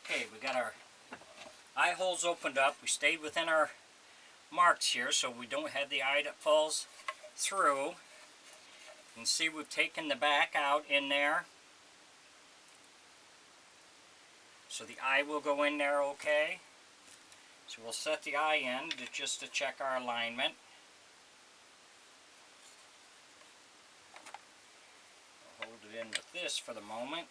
Okay, we got our eye holes opened up. We stayed within our marks here so we don't have the eye that falls through. You can see we've taken the back out in there. So the eye will go in there okay. So we'll set the eye in just to check our alignment. We'll hold it in with this for the moment.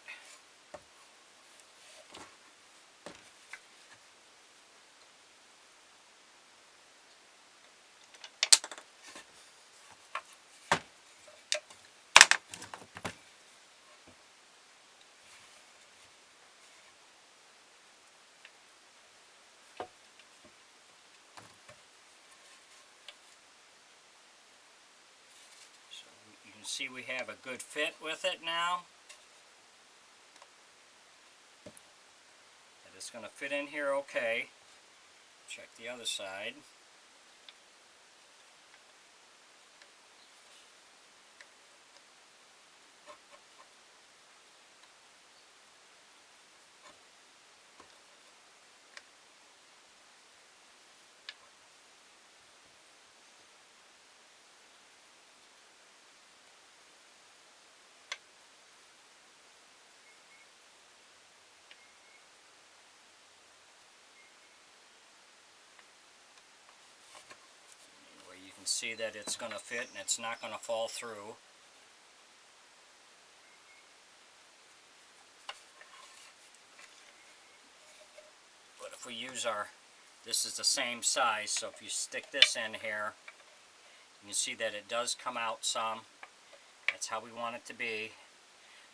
You can see we have a good fit with it now. And it's going to fit in here okay. Check the other side. You can see that it's going to fit and it's not going to fall through. But if we use this is the same size, so if you stick this in here, you can see that it does come out some. That's how we want it to be.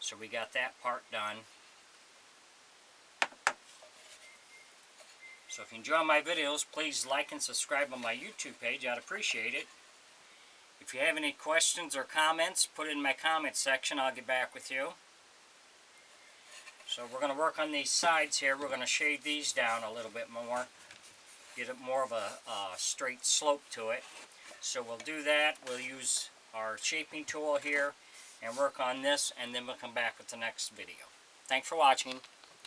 So we got that part done. So if you enjoy my videos, please like and subscribe on my YouTube page. I'd appreciate it. If you have any questions or comments, put it in my comment section. I'll get back with you. So we're going to work on these sides here. We're going to shade these down a little bit more. Get it more of a straight slope to it. So we'll do that. We'll use our shaping tool here and work on this, and then we'll come back with the next video. Thanks for watching.